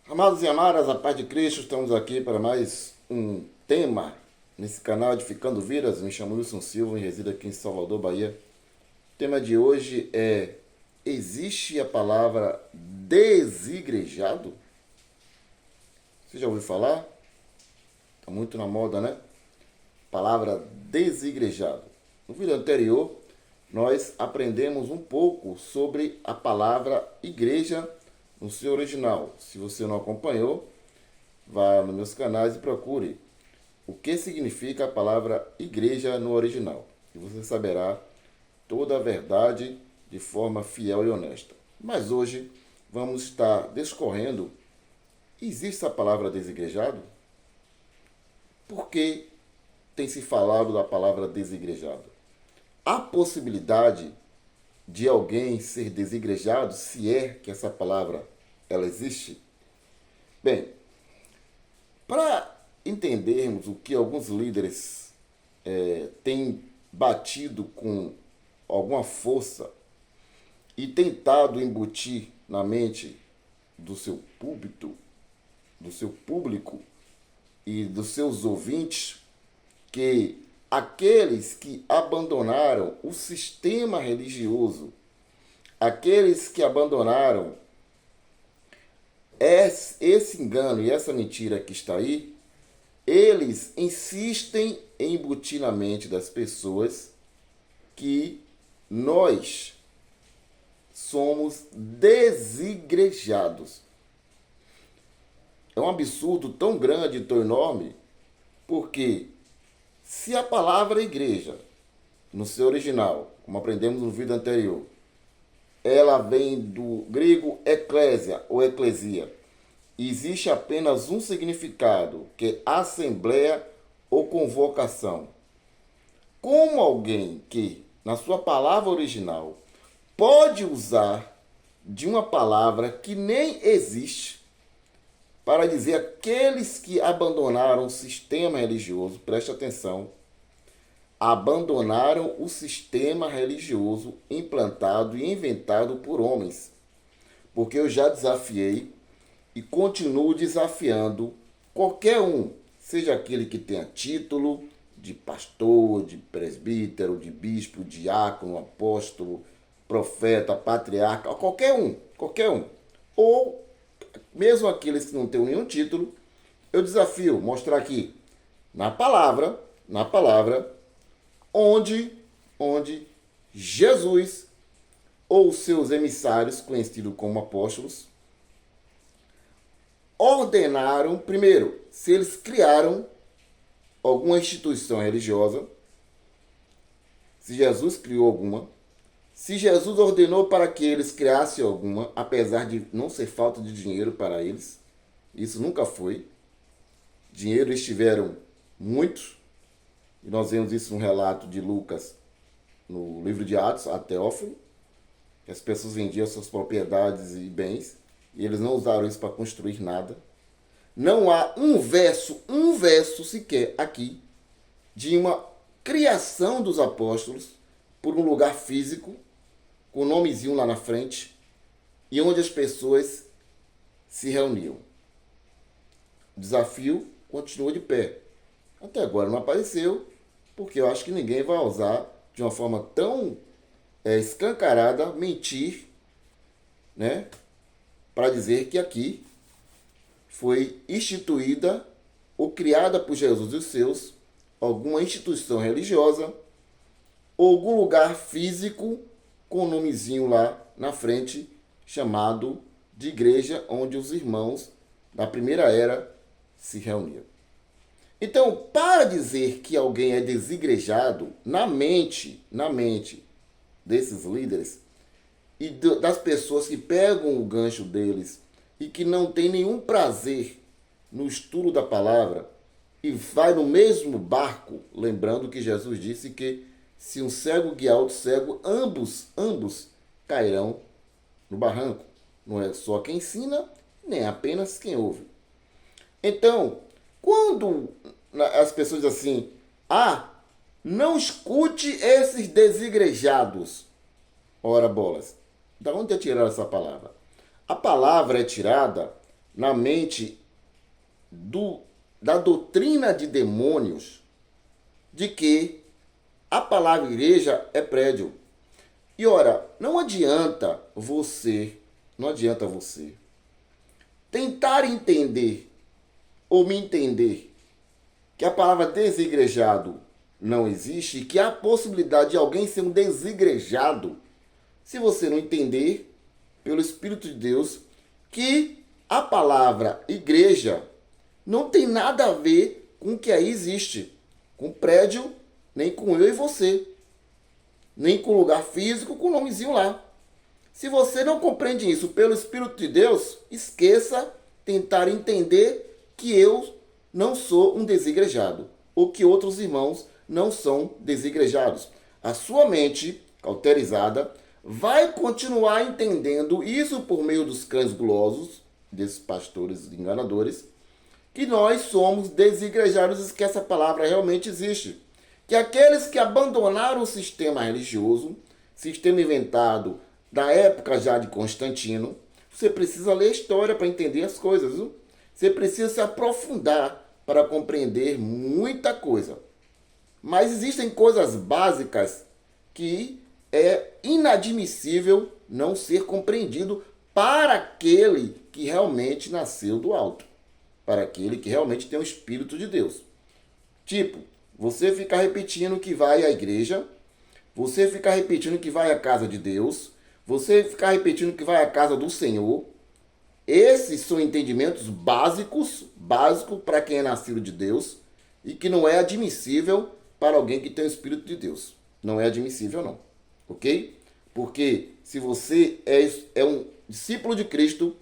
Amados e amadas, a paz de Cristo, estamos aqui para mais um tema nesse canal Edificando Vidas. Me chamo Wilson Silva e resido aqui em Salvador, Bahia. O tema de hoje é: existe a palavra desigrejado? Você já ouviu falar? Está muito na moda, né? Palavra desigrejado. No vídeo anterior, nós aprendemos um pouco sobre a palavra igreja no seu original. Se você não acompanhou, vá nos meus canais e procure o que significa a palavra igreja no original. E você saberá toda a verdade de forma fiel e honesta. Mas hoje vamos estar discorrendo: existe a palavra desigrejado? Por que tem se falado da palavra desigrejado? Há possibilidade de alguém ser desigrejado, se é que essa palavra ela existe? Bem, para entendermos o que alguns líderes têm batido com alguma força e tentado embutir na mente do seu público e dos seus ouvintes, que aqueles que abandonaram o sistema religioso, aqueles que abandonaram esse engano e essa mentira que está aí, eles insistem em embutir na mente das pessoas que nós somos desigrejados. É um absurdo tão grande, tão enorme, porque se a palavra igreja, no seu original, como aprendemos no vídeo anterior, ela vem do grego eclésia ou eclesia, existe apenas um significado, que é assembleia ou convocação. Como alguém que, na sua palavra original, pode usar de uma palavra que nem existe para dizer aqueles que abandonaram o sistema religioso, preste atenção, abandonaram o sistema religioso implantado e inventado por homens. Porque eu já desafiei e continuo desafiando qualquer um, seja aquele que tenha título de pastor, de presbítero, de bispo, diácono, apóstolo, profeta, patriarca, qualquer um, qualquer um. Ou mesmo aqueles que não têm nenhum título, eu desafio mostrar aqui na palavra, onde Jesus ou seus emissários, conhecidos como apóstolos, ordenaram, primeiro, se eles criaram alguma instituição religiosa, se Jesus criou alguma, se Jesus ordenou para que eles criassem alguma, apesar de não ser falta de dinheiro para eles, isso nunca foi. Dinheiro eles tiveram muitos, e nós vemos isso no relato de Lucas, no livro de Atos, a Teófilo, que as pessoas vendiam suas propriedades e bens, e eles não usaram isso para construir nada. Não há um verso sequer aqui, de uma criação dos apóstolos por um lugar físico, com o nomezinho lá na frente, e onde as pessoas se reuniam. O desafio continua de pé. Até agora não apareceu, porque eu acho que ninguém vai usar de uma forma tão escancarada mentir, né, para dizer que aqui foi instituída ou criada por Jesus e os seus alguma instituição religiosa ou algum lugar físico com o nomezinho lá na frente chamado de igreja, onde os irmãos da primeira era se reuniam. Então, para dizer que alguém é desigrejado, na mente desses líderes e das pessoas que pegam o gancho deles e que não tem nenhum prazer no estudo da palavra e vai no mesmo barco, lembrando que Jesus disse que se um cego guiar outro cego, ambos cairão no barranco. Não é só quem ensina, nem apenas quem ouve. Então, quando as pessoas dizem assim, não escute esses desigrejados. Ora bolas, da onde é tirada essa palavra? A palavra é tirada na mente da doutrina de demônios de que a palavra igreja é prédio. E ora, não adianta você tentar entender ou me entender que a palavra desigrejado não existe, que há a possibilidade de alguém ser um desigrejado, se você não entender, pelo Espírito de Deus, que a palavra igreja não tem nada a ver com o que aí existe, com prédio, nem com eu e você, nem com lugar físico, com o nomezinho lá. Se você não compreende isso pelo Espírito de Deus, esqueça tentar entender que eu não sou um desigrejado, ou que outros irmãos não são desigrejados. A sua mente cauterizada vai continuar entendendo isso por meio dos cães gulosos, desses pastores enganadores, que nós somos desigrejados e que essa palavra realmente existe. Que aqueles que abandonaram o sistema religioso, sistema inventado da época já de Constantino, você precisa ler a história para entender as coisas, viu? Você precisa se aprofundar para compreender muita coisa. Mas existem coisas básicas que é inadmissível não ser compreendido para aquele que realmente nasceu do alto, para aquele que realmente tem o Espírito de Deus. Tipo, você fica repetindo que vai à igreja, você fica repetindo que vai à casa de Deus, você fica repetindo que vai à casa do Senhor. Esses são entendimentos básicos para quem é nascido de Deus e que não é admissível para alguém que tem o Espírito de Deus. Não é admissível, não. Ok? Porque se você é um discípulo de Cristo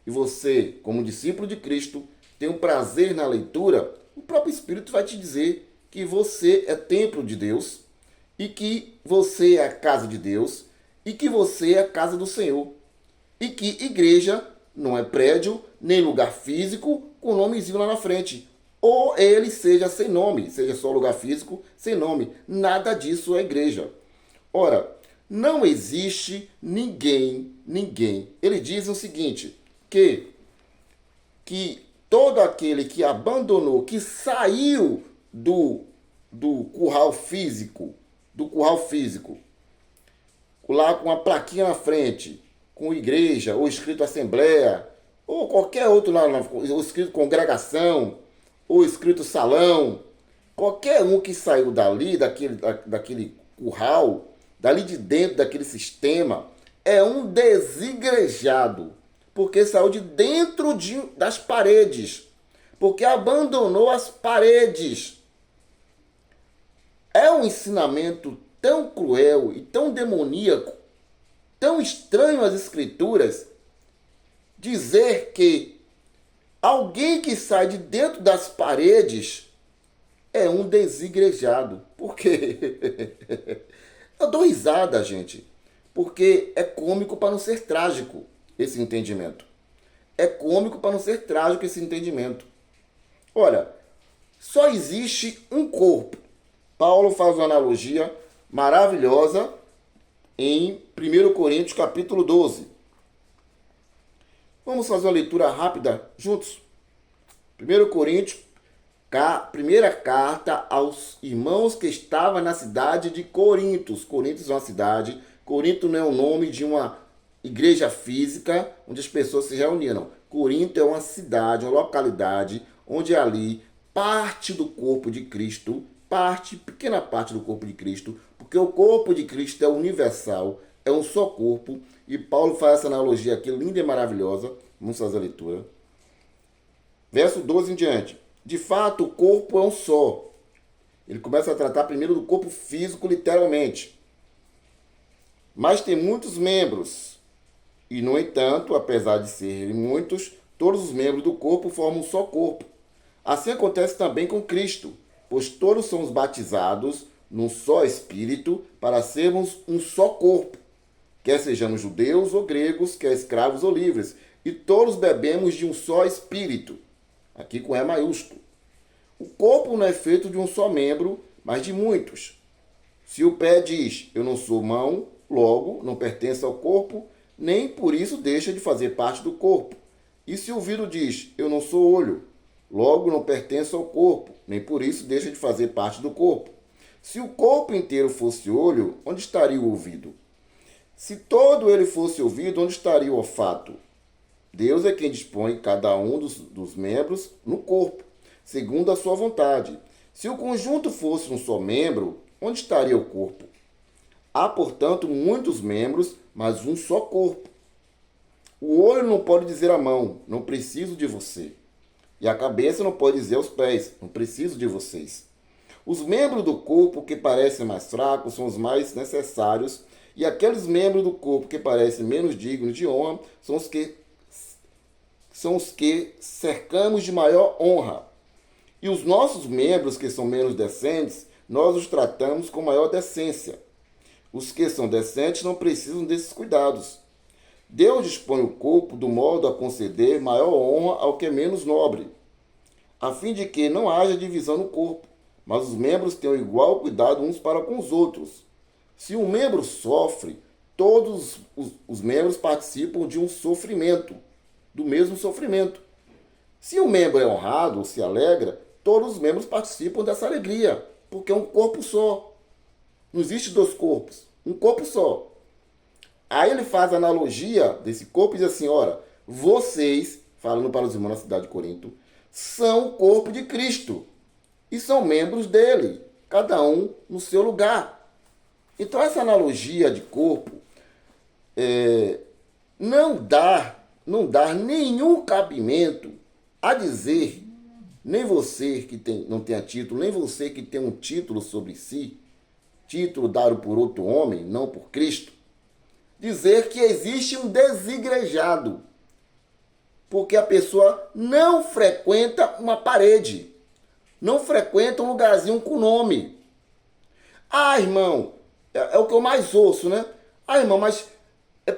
e você, como discípulo de Cristo, tem um prazer na leitura, o próprio Espírito vai te dizer que você é templo de Deus e que você é a casa de Deus e que você é a casa do Senhor. E que igreja não é prédio, nem lugar físico com nomezinho lá na frente. Ou ele seja sem nome, seja só lugar físico sem nome. Nada disso é igreja. Ora, não existe ninguém. Ele diz o seguinte, que todo aquele que abandonou, que saiu do curral físico, lá com a plaquinha na frente, com igreja, ou escrito assembleia, ou qualquer outro lá, ou escrito congregação, ou escrito salão, qualquer um que saiu dali, daquele curral, dali de dentro daquele sistema, é um desigrejado, porque saiu de dentro das paredes, porque abandonou as paredes. É um ensinamento tão cruel e tão demoníaco, tão estranho às Escrituras, dizer que alguém que sai de dentro das paredes é um desigrejado. Por quê? Eu dou risada, gente, porque é cômico para não ser trágico esse entendimento. É cômico para não ser trágico esse entendimento. Olha, só existe um corpo. Paulo faz uma analogia maravilhosa em 1 Coríntios capítulo 12. Vamos fazer uma leitura rápida juntos? 1 Coríntios, primeira carta aos irmãos que estavam na cidade de Corinto. Corinto é uma cidade. Corinto não é o nome de uma igreja física onde as pessoas se reuniam, não. Corinto é uma cidade, uma localidade, onde ali parte do corpo de Cristo, pequena parte do corpo de Cristo, porque o corpo de Cristo é universal, é um só corpo, e Paulo faz essa analogia aqui, linda e maravilhosa. Vamos fazer a leitura. Verso 12 em diante. De fato, o corpo é um só. Ele começa a tratar primeiro do corpo físico, literalmente. Mas tem muitos membros. E, no entanto, apesar de serem muitos, todos os membros do corpo formam um só corpo. Assim acontece também com Cristo, pois todos somos batizados num só Espírito para sermos um só corpo, quer sejamos judeus ou gregos, quer escravos ou livres, e todos bebemos de um só Espírito, aqui com E maiúsculo. O corpo não é feito de um só membro, mas de muitos. Se o pé diz, eu não sou mão, logo não pertence ao corpo, nem por isso deixa de fazer parte do corpo. E se o ouvido diz, eu não sou olho, logo não pertenço ao corpo, nem por isso deixa de fazer parte do corpo. Se o corpo inteiro fosse olho, onde estaria o ouvido? Se todo ele fosse ouvido, onde estaria o olfato? Deus é quem dispõe cada um dos membros no corpo, segundo a sua vontade. Se o conjunto fosse um só membro, onde estaria o corpo? Há, portanto, muitos membros, mas um só corpo. O olho não pode dizer à mão, não preciso de você. E a cabeça não pode dizer aos pés, não preciso de vocês. Os membros do corpo que parecem mais fracos são os mais necessários, e aqueles membros do corpo que parecem menos dignos de honra são os que cercamos de maior honra. E os nossos membros que são menos decentes, nós os tratamos com maior decência. Os que são decentes não precisam desses cuidados. Deus dispõe o corpo do modo a conceder maior honra ao que é menos nobre, a fim de que não haja divisão no corpo, mas os membros tenham igual cuidado uns para com os outros. Se um membro sofre, todos os membros participam de um sofrimento, do mesmo sofrimento. Se um membro é honrado ou se alegra, todos os membros participam dessa alegria, porque é um corpo só. Não existe dois corpos, um corpo só. Aí ele faz a analogia desse corpo e diz assim, ora, vocês, falando para os irmãos na cidade de Corinto, são o corpo de Cristo e são membros dele, cada um no seu lugar. Então essa analogia de corpo não dá nenhum cabimento a dizer, nem você que não tenha título, nem você que tem um título sobre si, título dado por outro homem, não por Cristo, dizer que existe um desigrejado, porque a pessoa não frequenta uma parede, não frequenta um lugarzinho com nome. Ah, irmão, é o que eu mais ouço, né? Ah, irmão, mas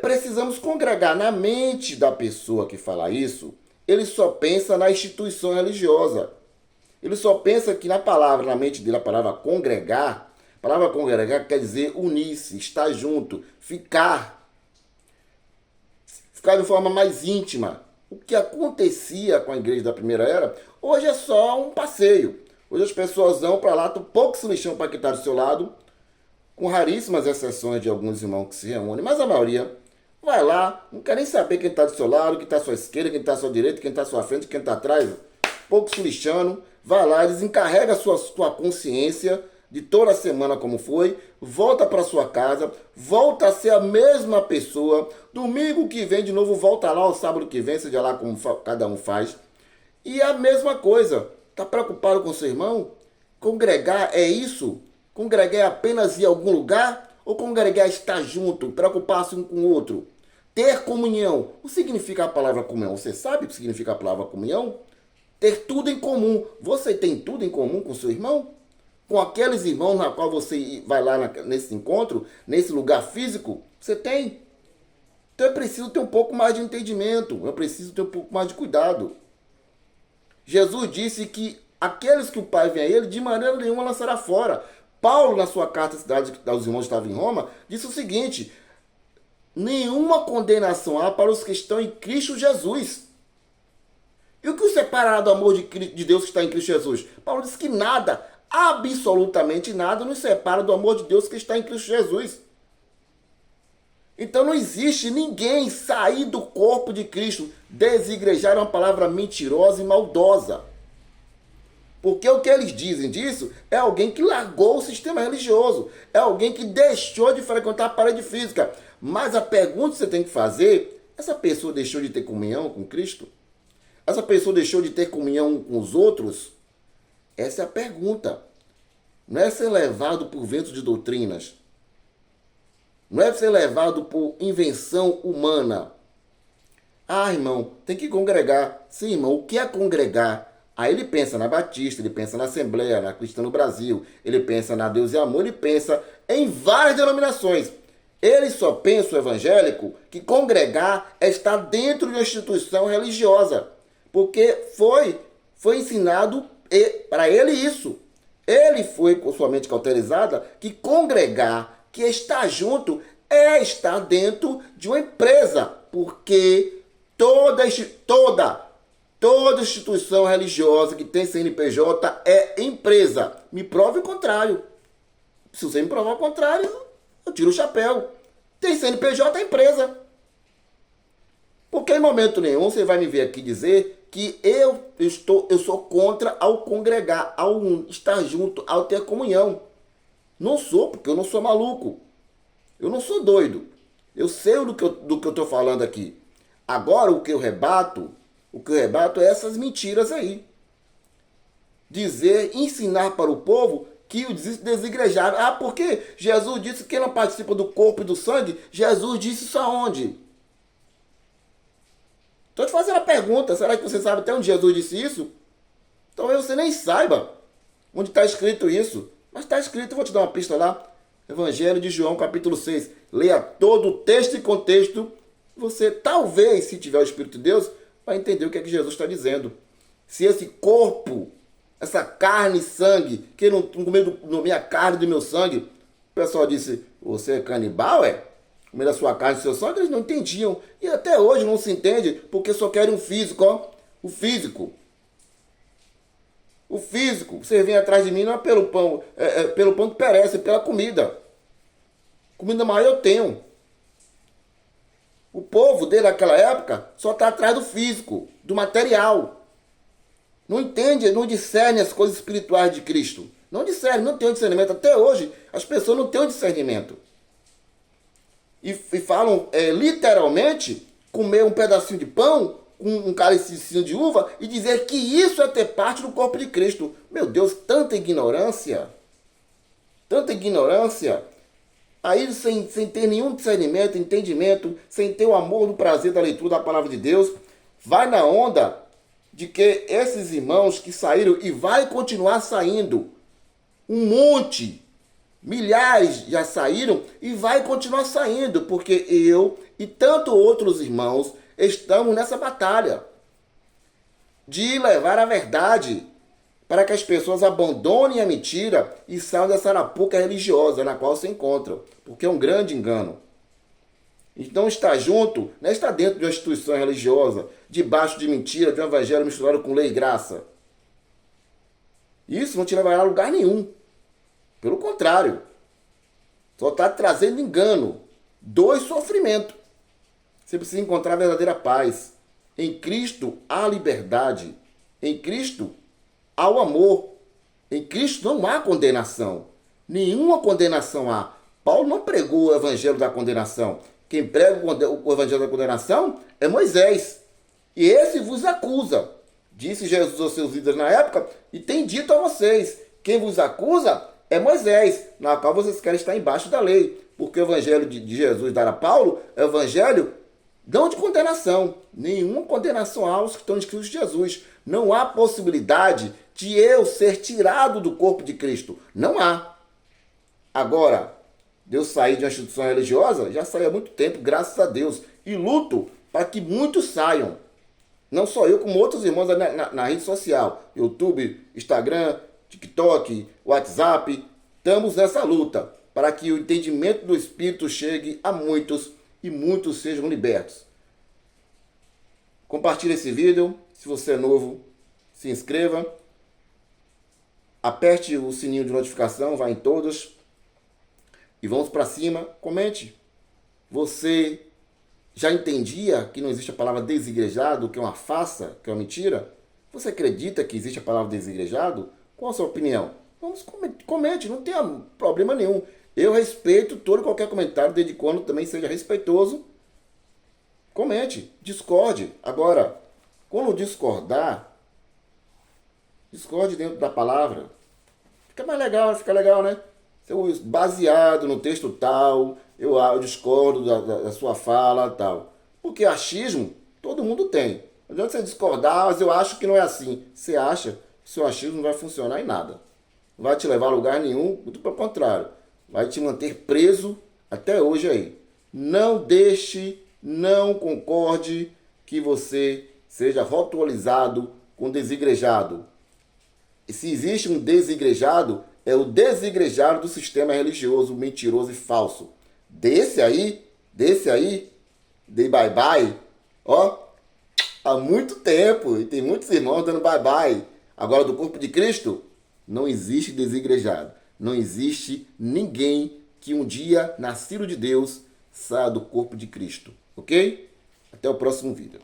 precisamos congregar. Na mente da pessoa que fala isso, ele só pensa na instituição religiosa. Ele só pensa que na mente dele, a palavra congregar quer dizer unir-se, estar junto, ficar de forma mais íntima. O que acontecia com a igreja da primeira era, hoje é só um passeio. Hoje as pessoas vão para lá, pouco se lixam para quem está do seu lado, com raríssimas exceções de alguns irmãos que se reúnem, mas a maioria vai lá, não quer nem saber quem está do seu lado, quem está à sua esquerda, quem está à sua direita, quem está à sua frente, quem está atrás, pouco se lixando, vai lá, desencarrega a sua consciência de toda a semana como foi, volta para sua casa, volta a ser a mesma pessoa, domingo que vem de novo volta lá, o sábado que vem, seja lá como cada um faz, e a mesma coisa. Está preocupado com seu irmão? Congregar é isso? Congregar é apenas ir a algum lugar? Ou congregar é estar junto, preocupar-se um com o outro? Ter comunhão. O que significa a palavra comunhão? Você sabe o que significa a palavra comunhão? Ter tudo em comum. Você tem tudo em comum com seu irmão? Com aqueles irmãos na qual você vai lá nesse encontro, nesse lugar físico? Você tem? Então é preciso ter um pouco mais de entendimento. É preciso ter um pouco mais de cuidado. Jesus disse que aqueles que o Pai vem a ele, de maneira nenhuma lançará fora. Paulo, na sua carta à cidade aos irmãos que estavam em Roma, disse o seguinte, nenhuma condenação há para os que estão em Cristo Jesus. E o que o separará do amor de Deus que está em Cristo Jesus? Paulo disse que nada, absolutamente nada, nos separa do amor de Deus que está em Cristo Jesus. Então não existe ninguém sair do corpo de Cristo. Desigrejar é uma palavra mentirosa e maldosa. Porque o que eles dizem disso é alguém que largou o sistema religioso. É alguém que deixou de frequentar a parede física. Mas a pergunta que você tem que fazer, essa pessoa deixou de ter comunhão com Cristo? Essa pessoa deixou de ter comunhão com os outros? Essa é a pergunta. Não é ser levado por ventos de doutrinas. Não é ser levado por invenção humana. Ah, irmão, tem que congregar. Sim, irmão, o que é congregar? Aí ele pensa na Batista, ele pensa na Assembleia, na Cristã no Brasil, ele pensa na Deus e Amor, ele pensa em várias denominações. Ele só pensa, o evangélico, que congregar é estar dentro de uma instituição religiosa. Porque foi ensinado para ele isso. Ele foi com sua mente cauterizada que congregar, que estar junto, é estar dentro de uma empresa. Porque Toda instituição religiosa que tem CNPJ é empresa. Me prove o contrário. Se você me provar o contrário, eu tiro o chapéu. Tem CNPJ, é empresa. Porque em momento nenhum você vai me ver aqui dizer que eu sou contra ao congregar, ao estar junto, ao ter comunhão. Não sou, porque eu não sou maluco. Eu não sou doido. Eu sei do que eu estou falando aqui. Agora o que eu rebato é essas mentiras aí. Ensinar para o povo que o desigrejaram. Ah, porque Jesus disse que quem não participa do corpo e do sangue, Jesus disse isso aonde? Estou te fazendo a pergunta, será que você sabe até onde Jesus disse isso? Talvez você nem saiba onde está escrito isso. Mas está escrito, eu vou te dar uma pista lá. Evangelho de João, capítulo 6. Leia todo o texto e contexto. Você, talvez, se tiver o Espírito de Deus, vai entender o que é que Jesus está dizendo. Se esse corpo, essa carne e sangue, que não comeu da minha carne e do meu sangue, o pessoal disse, você é canibal, é? Comer da sua carne e do seu sangue, eles não entendiam. E até hoje não se entende, porque só querem um físico, ó. O físico. O físico. Você vem atrás de mim não é pelo pão, pelo pão que perece, é pela comida. Comida maior eu tenho. O povo dele naquela época só está atrás do físico, do material. Não entende, não discerne as coisas espirituais de Cristo. Não discerne, não tem o discernimento. Até hoje, as pessoas não têm o discernimento. E falam, literalmente, comer um pedacinho de pão, um cálicezinho de uva, e dizer que isso é ter parte do corpo de Cristo. Meu Deus, tanta ignorância. Tanta ignorância. Aí, sem ter nenhum discernimento, entendimento, sem ter o amor do prazer da leitura da palavra de Deus, vai na onda de que esses irmãos que saíram, e vai continuar saindo, um monte, milhares já saíram, e vai continuar saindo, porque eu e tanto outros irmãos estamos nessa batalha de levar a verdade para que as pessoas abandonem a mentira e saiam dessa arapuca religiosa na qual se encontram, porque é um grande engano. Então estar junto não é estar dentro de uma instituição religiosa, debaixo de mentira, de um evangelho misturado com lei e graça. Isso não te levará a lugar nenhum. Pelo contrário, só está trazendo engano, dor e sofrimento. Você precisa encontrar a verdadeira paz. Em Cristo há liberdade. Em Cristo há o amor. Em Cristo não há condenação. Nenhuma condenação há. Paulo não pregou o evangelho da condenação. Quem prega o evangelho da condenação é Moisés. E esse vos acusa. Disse Jesus aos seus líderes na época, e tem dito a vocês, quem vos acusa é Moisés, na qual vocês querem estar embaixo da lei. Porque o evangelho de Jesus dar a Paulo é o evangelho não de condenação. Nenhuma condenação há aos que estão inscritos em Jesus. Não há possibilidade de eu ser tirado do corpo de Cristo. Não há. Agora, de eu sair de uma instituição religiosa, já saí há muito tempo, graças a Deus. E luto para que muitos saiam. Não só eu, como outros irmãos na rede social. YouTube, Instagram, TikTok, WhatsApp. Estamos nessa luta para que o entendimento do Espírito chegue a muitos e muitos sejam libertos. Compartilhe esse vídeo. Se você é novo, se inscreva. Aperte o sininho de notificação, vá em todos. E vamos para cima. Comente. Você já entendia que não existe a palavra desigrejado, que é uma farsa, que é uma mentira? Você acredita que existe a palavra desigrejado? Qual a sua opinião? Vamos, comente, não tem problema nenhum. Eu respeito todo e qualquer comentário, desde quando também seja respeitoso. Comente, discorde. Agora, quando discordar, discorde dentro da palavra. Fica mais legal, fica legal, né? Baseado no texto tal, eu discordo da sua fala tal. Porque achismo, todo mundo tem. Não adianta você discordar, mas eu acho que não é assim. Você acha que seu achismo não vai funcionar em nada. Não vai te levar a lugar nenhum, muito pelo contrário. Vai te manter preso até hoje aí. Não deixe, não concorde que você seja rotulizado com desigrejado. E se existe um desigrejado, é o desigrejado do sistema religioso, mentiroso e falso. Desse aí, de bye-bye, ó, há muito tempo. E tem muitos irmãos dando bye-bye. Agora, do corpo de Cristo, não existe desigrejado. Não existe ninguém que um dia, nascido de Deus, saia do corpo de Cristo. Ok? Até o próximo vídeo.